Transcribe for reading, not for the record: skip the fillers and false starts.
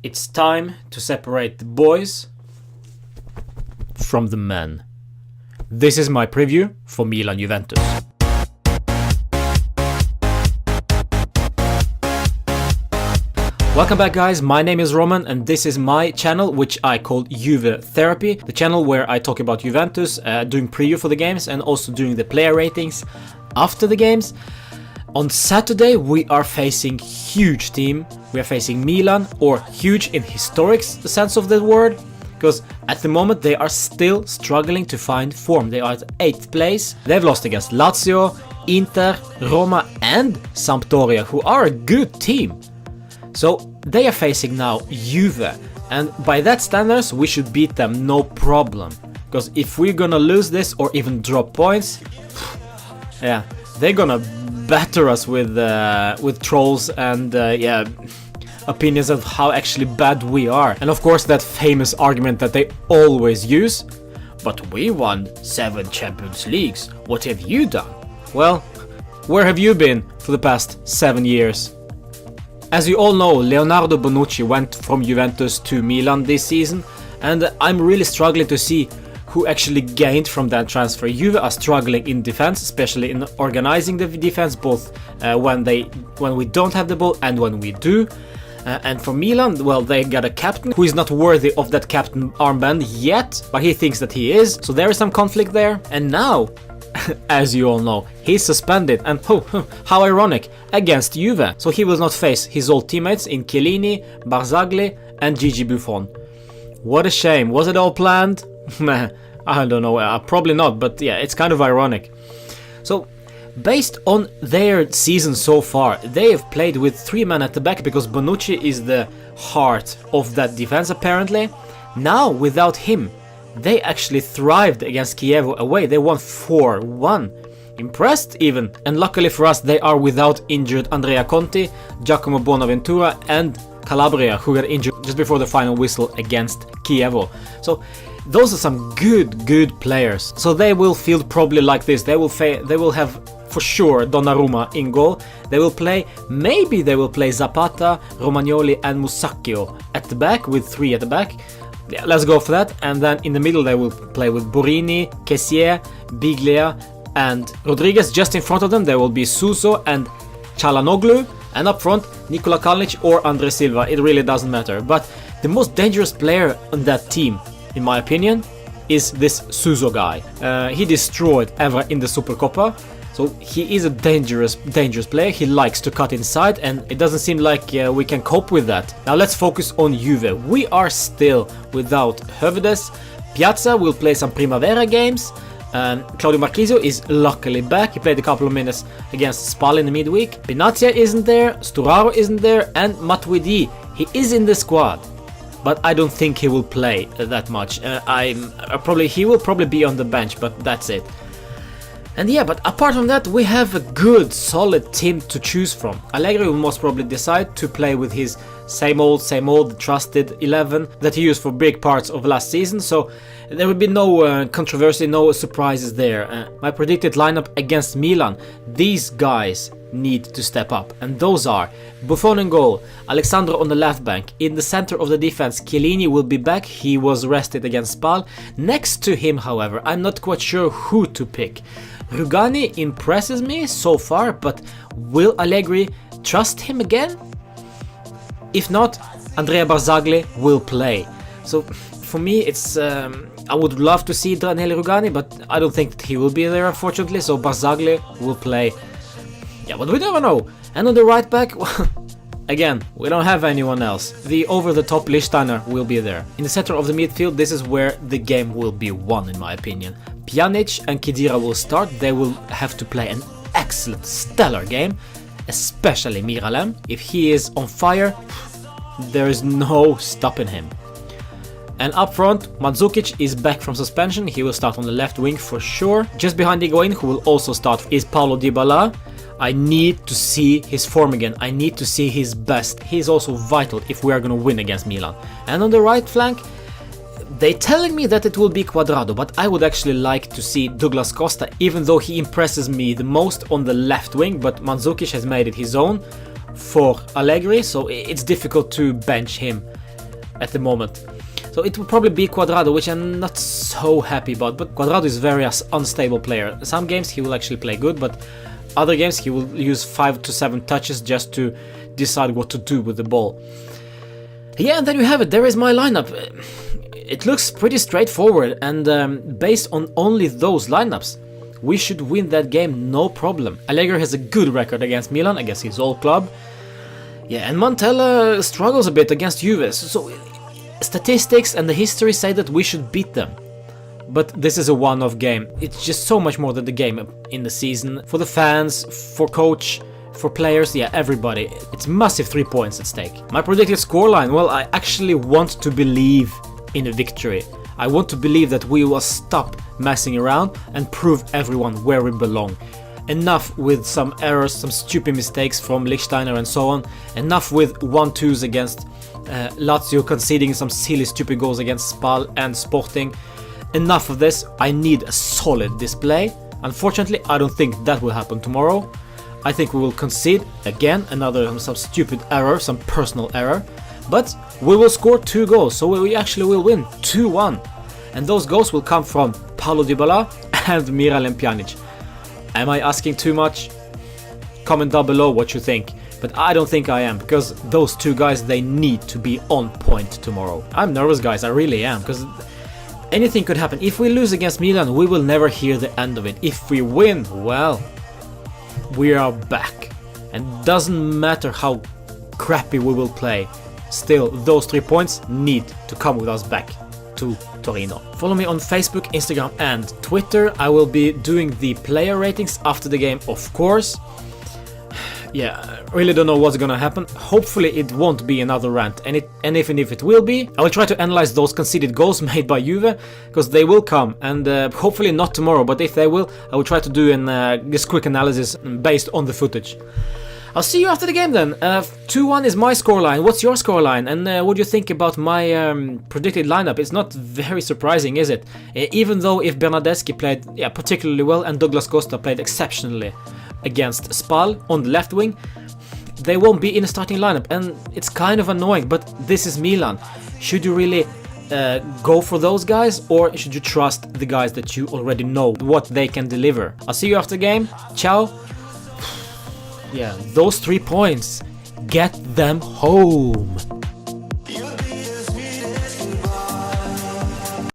It's time to separate the boys from the men. This is my preview for Milan Juventus. Welcome back, guys, my name is Roman and this is my channel, which I call Juve Therapy, the channel where I talk about Juventus, doing preview for the games and also doing the player ratings after the games. On Saturday we are facing huge team, we are facing Milan, or huge in historic sense of the word, because at the moment they are still struggling to find form. They are at 8th place, they've lost against Lazio, Inter, Roma and Sampdoria, who are a good team. So they are facing now Juve, and by that standards we should beat them no problem, because if we're gonna lose this or even drop points, yeah, they're gonna batter us with trolls and opinions of how actually bad we are. And of course that famous argument that they always use, but we won 7 Champions Leagues, what have you done? Well, where have you been for the past 7 years? As you all know, Leonardo Bonucci went from Juventus to Milan this season, and I'm really struggling to see who actually gained from that transfer. Juve are struggling in defense, especially in organizing the defense, both when we don't have the ball and when we do. And for Milan, well, they got a captain who is not worthy of that captain armband yet, but he thinks that he is, so there is some conflict there. And now, as you all know, he's suspended, and how ironic, against Juve. So he will not face his old teammates in Chiellini, Barzagli and Gigi Buffon. What a shame. Was it all planned? I don't know, probably not, but yeah, it's kind of ironic. So, based on their season so far, they have played with 3 men at the back because Bonucci is the heart of that defense apparently. Now, without him, they actually thrived against Chievo away. They won 4-1. Impressed even. And luckily for us, they are without injured Andrea Conti, Giacomo Bonaventura and Calabria, who got injured just before the final whistle against Chievo. So those are some good players. So they will field probably like this. They will have for sure Donnarumma in goal. They will play, maybe they will play Zapata, Romagnoli and Musacchio at the back, with 3 at the back. Yeah, let's go for that. And then in the middle they will play with Borini, Kessier, Biglia and Rodriguez. Just in front of them there will be Suso and Çalhanoğlu, and up front Nikola Kalinic or Andre Silva, it really doesn't matter. But the most dangerous player on that team, in my opinion, is this Suso guy. He destroyed Evra in the Supercoppa, so he is a dangerous player. He likes to cut inside, and it doesn't seem like we can cope with that. Now let's focus on Juve. We are still without Hövedes. Piazza will play some Primavera games. Claudio Marchisio is luckily back. He played a couple of minutes against Spal in the midweek. Benazia isn't there, Sturaro isn't there, and Matuidi, he is in the squad, but I don't think he will play that much. He will probably be on the bench, but that's it. And yeah, but apart from that, we have a good, solid team to choose from. Allegri will most probably decide to play with his same old trusted 11 that he used for big parts of last season, so there will be no controversy, no surprises there. My predicted lineup against Milan, these guys need to step up, and those are Buffon in goal, Alexandro on the left bank. In the center of the defense, Chiellini will be back, he was rested against Spal. Next to him, however, I'm not quite sure who to pick. Rugani impresses me so far, but will Allegri trust him again? If not, Andrea Barzagli will play. So for me, it's I would love to see Daniele Rugani, but I don't think that he will be there, unfortunately. So Barzagli will play. Yeah, but we never know. And on the right back, again, we don't have anyone else. The over-the-top Lichtsteiner will be there. In the center of the midfield, this is where the game will be won, in my opinion. Pjanic and Khedira will start. They will have to play an excellent, stellar game, especially Miralem. If he is on fire, there is no stopping him. And up front, Mandzukic is back from suspension. He will start on the left wing for sure. Just behind Higuain, who will also start, is Paulo Dybala. I need to see his form again. I need to see his best. He is also vital if we are going to win against Milan. And on the right flank, they're telling me that it will be Cuadrado, but I would actually like to see Douglas Costa, even though he impresses me the most on the left wing, but Mandzukic has made it his own for Allegri, so it's difficult to bench him at the moment. So it will probably be Cuadrado, which I'm not so happy about, but Cuadrado is a very unstable player. Some games he will actually play good, but other games he will use 5 to 7 touches just to decide what to do with the ball. Yeah, and then you have it, there is my lineup. It looks pretty straightforward, and based on only those lineups, we should win that game no problem. Allegri has a good record against Milan, against his old club. Yeah, and Montella struggles a bit against Juve, so statistics and the history say that we should beat them. But this is a one-off game. It's just so much more than the game in the season. For the fans, for coach, for players, yeah, everybody. It's massive 3 points at stake. My predicted scoreline, well, I actually want to believe in a victory. I want to believe that we will stop messing around and prove everyone where we belong. Enough with some errors, some stupid mistakes from Lichtsteiner and so on. Enough with 1-2s against Lazio, conceding some silly stupid goals against Spal and Sporting. Enough of this, I need a solid display. Unfortunately, I don't think that will happen tomorrow. I think we will concede again, some stupid error, some personal error. But we will score 2 goals, so we actually will win 2-1. And those goals will come from Paulo Dybala and Miralem Pjanic. Am I asking too much? Comment down below what you think. But I don't think I am, because those 2 guys, they need to be on point tomorrow. I'm nervous, guys, I really am, because anything could happen. If we lose against Milan, we will never hear the end of it. If we win, well, we are back. And doesn't matter how crappy we will play, still those 3 points need to come with us back to Torino. Follow me on Facebook, Instagram and Twitter. I will be doing the player ratings after the game, of course. Yeah, I really don't know what's gonna happen. Hopefully it won't be another rant, and even if it will be, I will try to analyze those conceded goals made by Juve, because they will come, and hopefully not tomorrow, but if they will, I will try to do this quick analysis based on the footage. I'll see you after the game then. 2-1 is my scoreline. What's your scoreline? And what do you think about my predicted lineup? It's not very surprising, is it? Even though if Bernardeschi played particularly well and Douglas Costa played exceptionally against Spal on the left wing, they won't be in the starting lineup, and it's kind of annoying, but this is Milan. Should you really go for those guys, or should you trust the guys that you already know what they can deliver? I'll see you after the game. Ciao. Yeah, those 3 points, get them home.